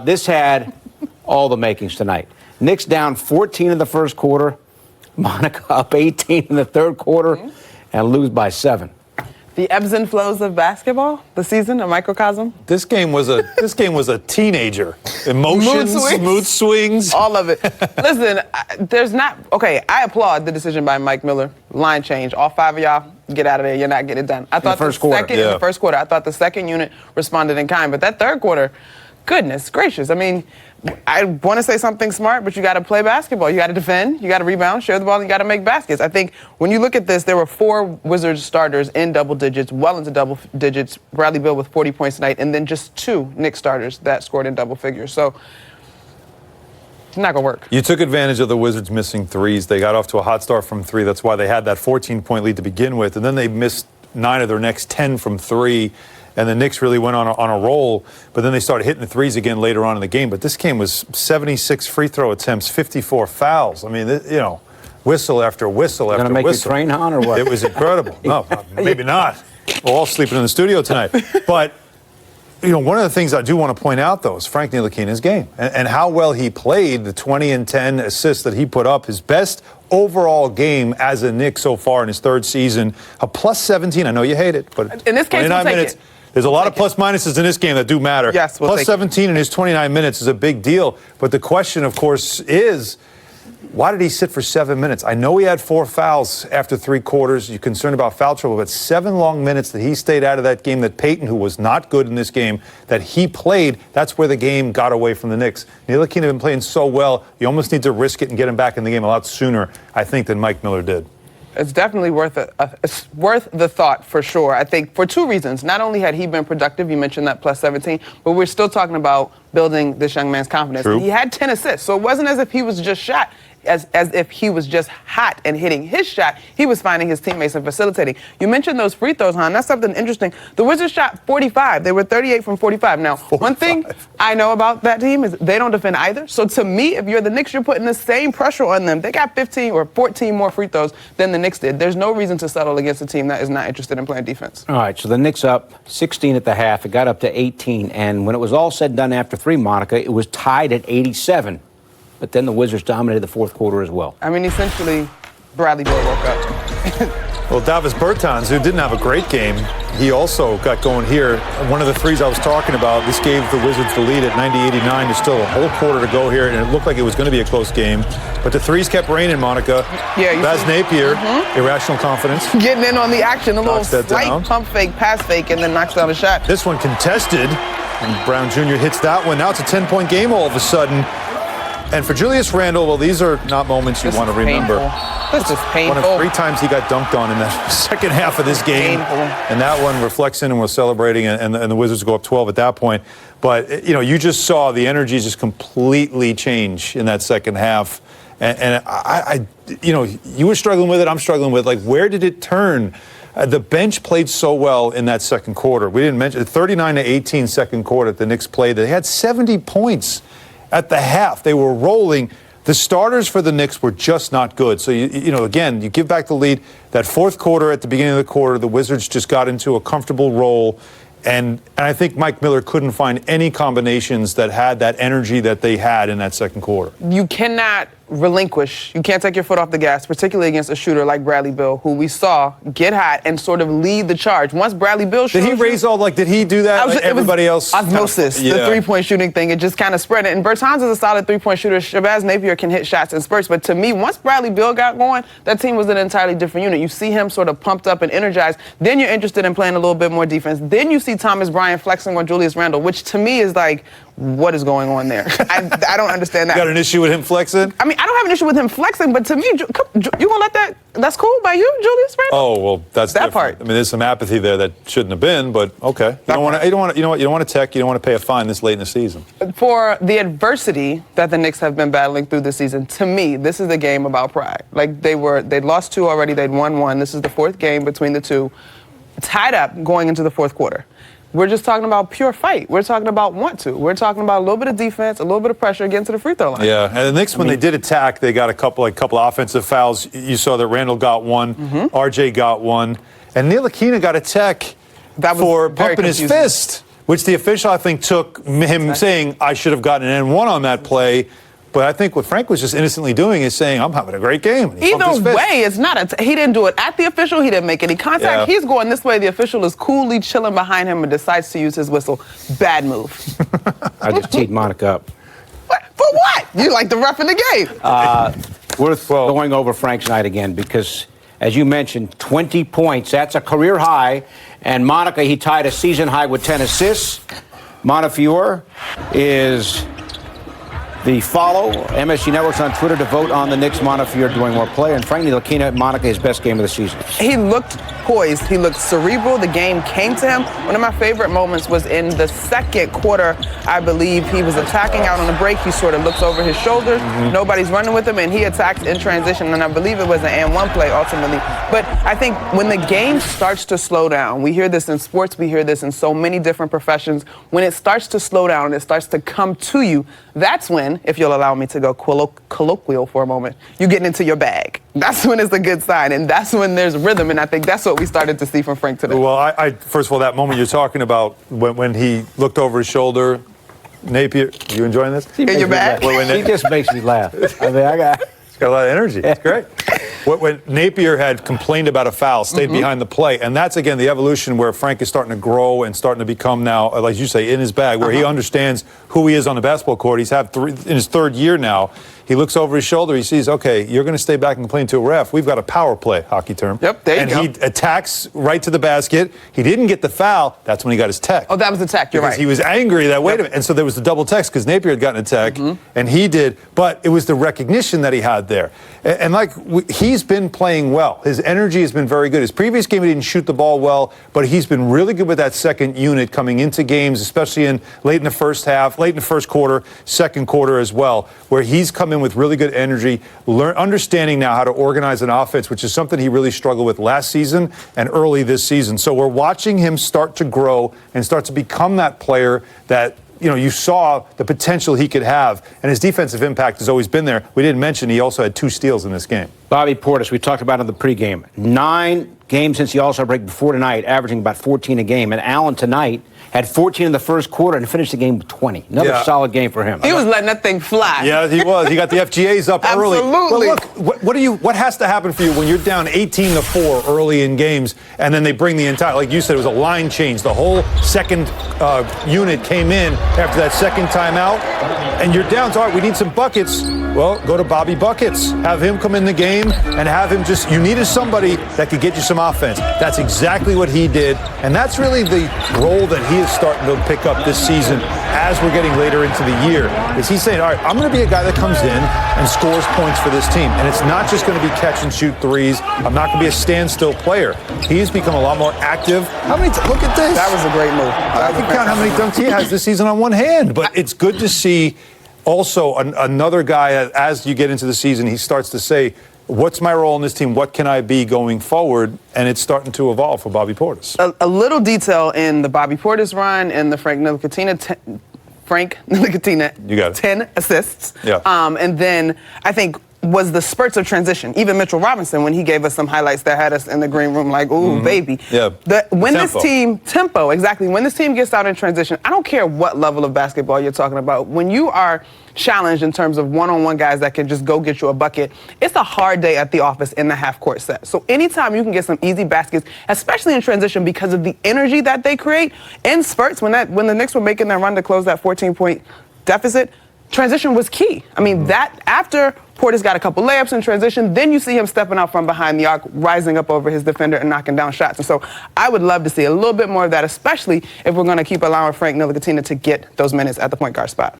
This had all the makings tonight. Knicks down 14 in the first quarter. Monica up 18 in the third quarter and lose by 7. The ebbs and flows of basketball, the season, a microcosm. This game was a teenager. Emotions, mood swings. All of it. Listen, I applaud the decision by Mike Miller. Line change. All 5 of y'all, get out of there. You're not getting it done. I thought in the first quarter, I thought the second unit responded in kind. But that third quarter, goodness gracious. I mean, I want to say something smart, but you got to play basketball. You got to defend, you got to rebound, share the ball, and you got to make baskets. I think when you look at this, there were 4 Wizards starters in double digits, well into double digits. Bradley Beal with 40 points tonight, and then just 2 Knicks starters that scored in double figures. So it's not going to work. You took advantage of the Wizards missing threes. They got off to a hot start from 3. That's why they had that 14-point lead to begin with, and then they missed 9 of their next 10 from 3. And the Knicks really went on a roll, but then they started hitting the threes again later on in the game. But this game was 76 free throw attempts, 54 fouls. I mean, whistle after whistle after whistle. Going to make you train on or what? It was incredible. No, maybe not. We're all sleeping in the studio tonight. But, one of the things I do want to point out, though, is Frank Ntilikina's game and how well he played, the 20 and 10 assists that he put up, his best overall game as a Knick so far in his 3rd season. A plus 17. I know you hate it, but in this case, 29 minutes. There's a lot of plus minuses in this game that do matter. Yes, plus 17 in his 29 minutes is a big deal. But the question, of course, is why did he sit for 7 minutes? I know he had 4 fouls after 3 quarters. You're concerned about foul trouble, but 7 long minutes that he stayed out of that game, that Peyton, who was not good in this game, that he played, that's where the game got away from the Knicks. Ntilikina had been playing so well, you almost need to risk it and get him back in the game a lot sooner, I think, than Mike Miller did. It's definitely worth the thought, for sure. I think for 2 reasons. Not only had he been productive, you mentioned that plus 17, but we're still talking about building this young man's confidence. True. He had 10 assists, so it wasn't as if he was just shot. As if he was just hot and hitting his shot, he was finding his teammates and facilitating. You mentioned those free throws, Han. That's something interesting. The Wizards shot 45. They were 38 from 45. Now, 45. One thing I know about that team is they don't defend either. So to me, if you're the Knicks, you're putting the same pressure on them. They got 15 or 14 more free throws than the Knicks did. There's no reason to settle against a team that is not interested in playing defense. All right, so the Knicks up 16 at the half. It got up to 18. And when it was all said and done after 3, Monica, it was tied at 87. But then the Wizards dominated the fourth quarter as well. I mean, essentially, Bradley Beal woke up. Well, Davis Bertans, who didn't have a great game, he also got going here. One of the threes I was talking about, this gave the Wizards the lead at 90-89. There's still a whole quarter to go here, and it looked like it was going to be a close game. But the threes kept raining, Monica. Yeah, Baz Napier, irrational confidence. Getting in on the action, a little slight pump fake, pass fake, and then knocks down a shot. This one contested, and Brown Jr. hits that one. Now it's a 10-point game all of a sudden. And for Julius Randle, well, these are not moments you want to remember. This is painful. One of 3 times he got dunked on in the second half of this game. Painful. And that one reflects in, and we're celebrating, and the Wizards go up 12 at that point. But, you just saw the energy just completely change in that second half. And you were struggling with it, I'm struggling with it. Like, where did it turn? The bench played so well in that second quarter. We didn't mention the 39-18 second quarter that the Knicks played. They had 70 points. At the half, they were rolling. The starters for the Knicks were just not good. So, again, you give back the lead. That fourth quarter, at the beginning of the quarter, the Wizards just got into a comfortable roll. And I think Mike Miller couldn't find any combinations that had that energy that they had in that second quarter. You cannot relinquish. You can't take your foot off the gas, particularly against a shooter like Bradley Beal, who we saw get hot and sort of lead the charge. Once Bradley Beal did he raise all, did he do that like everybody else? Osmosis, the three-point shooting thing, it just kind of spread it. And Bertans is a solid three-point shooter. Shabazz Napier can hit shots in spurts. But to me, once Bradley Beal got going, that team was an entirely different unit. You see him sort of pumped up and energized. Then you're interested in playing a little bit more defense. Then you see Thomas Bryant flexing on Julius Randle, which to me is like, what is going on there? I don't understand that. You got an issue with him flexing? I mean, I don't have an issue with him flexing, but to me, you gonna let that? That's cool by you, Julius Randle? Oh well, that's that different. part. I mean, there's some apathy there that shouldn't have been, but okay. You don't want to tech. You don't want to pay a fine this late in the season. For the adversity that the Knicks have been battling through this season, to me, this is a game about pride. Like they'd lost 2 already, they'd won 1. This is the 4th game between the 2, tied up going into the 4th quarter. We're just talking about pure fight. We're talking about want to. We're talking about a little bit of defense, a little bit of pressure, getting to the free throw line. Yeah, and the Knicks, when they did attack, they got a couple offensive fouls. You saw that Randall got 1, RJ got 1, and Ntilikina got a tech for pumping his fist. which the official, I think, took him saying, I should have gotten an N1 on that play. But I think what Frank was just innocently doing is saying, I'm having a great game. Either way, it's not he didn't do it at the official. He didn't make any contact. Yeah. He's going this way. The official is coolly chilling behind him and decides to use his whistle. Bad move. I just teed Monica up. What? For what? You like the ref in the game. Worth going over Frank's night again because, as you mentioned, 20 points. That's a career high. And Monica, he tied a season high with 10 assists. Montefiore is the follow. MSG Networks on Twitter to vote on the Knicks. Montefiore doing more play. And Frank Ntilikina, Monica, his best game of the season. He looked poised. He looked cerebral. The game came to him. One of my favorite moments was in the second quarter, I believe. He was attacking out on the break. He sort of looks over his shoulder. Nobody's running with him, and he attacks in transition. And I believe it was an and one play ultimately. But I think when the game starts to slow down, we hear this in sports, we hear this in so many different professions. When it starts to slow down and it starts to come to you, that's when, if you'll allow me to go colloquial for a moment, you're getting into your bag. That's when it's a good sign, and that's when there's rhythm, and I think that's what we started to see from Frank today. Well, I first of all, that moment you're talking about when he looked over his shoulder, Napier, you enjoying this? In your bag? He just makes me laugh. I mean, He's got a lot of energy. It's great. When Napier had complained about a foul, stayed behind the play, and that's, again, the evolution where Frank is starting to grow and starting to become now, like you say, in his bag, where he understands who he is on the basketball court. He's in his third year now. He looks over his shoulder. He sees, okay, you're going to stay back and complain to a ref. We've got a power play, hockey term. Yep, there you go. And he attacks right to the basket. He didn't get the foul. That's when he got his tech. Oh, that was the tech. You're right. Because he was angry that, wait a minute. And so there was the double text because Napier had gotten a tech, and he did. But it was the recognition that he had there. And he's been playing well. His energy has been very good. His previous game, he didn't shoot the ball well, but he's been really good with that second unit coming into games, especially late in the first half, late in the first quarter, second quarter as well, where he's come in with really good energy, understanding now how to organize an offense, which is something he really struggled with last season and early this season. So we're watching him start to grow and start to become that player that you saw the potential he could have, and his defensive impact has always been there. We didn't mention he also had 2 steals in this game. Bobby Portis, we talked about in the pregame. 9 games since the All-Star break before tonight, averaging about 14 a game. And Allen tonight had 14 in the first quarter and finished the game with 20. Another solid game for him. He was letting that thing fly. Yeah, he was. He got the FGAs up early. Absolutely. But look, what has to happen for you when you're down 18-4 early in games, and then they bring the entire, like you said, it was a line change. The whole second unit came in after that second timeout, and you're down. So, all right, we need some buckets. Well, go to Bobby Buckets. Have him come in the game and have him you needed somebody that could get you some offense. That's exactly what he did, and that's really the role that he is starting to pick up this season as we're getting later into the year. Is he's saying, all right, I'm going to be a guy that comes in and scores points for this team, and it's not just going to be catch and shoot threes. I'm not going to be a standstill player. He's become a lot more active. Look at this. That was a great move. I can count how many dunks he has this season on one hand, but it's good to see also another guy, as you get into the season, he starts to say, what's my role in this team? What can I be going forward? And it's starting to evolve for Bobby Portis. A little detail in the Bobby Portis run and the Frank Ntilikina, you got it. 10 assists. Yeah. And then I think was the spurts of transition. Even Mitchell Robinson, when he gave us some highlights that had us in the green room like, ooh, baby. Yeah. When this team gets out in transition, I don't care what level of basketball you're talking about. When you are challenged in terms of one-on-one guys that can just go get you a bucket, it's a hard day at the office in the half-court set. So anytime you can get some easy baskets, especially in transition because of the energy that they create in spurts, when the Knicks were making their run to close that 14-point deficit, transition was key. I mean, that after Portis got a couple layups in transition, then you see him stepping out from behind the arc, rising up over his defender and knocking down shots. And so I would love to see a little bit more of that, especially if we're going to keep allowing Frank Ntilikina to get those minutes at the point guard spot.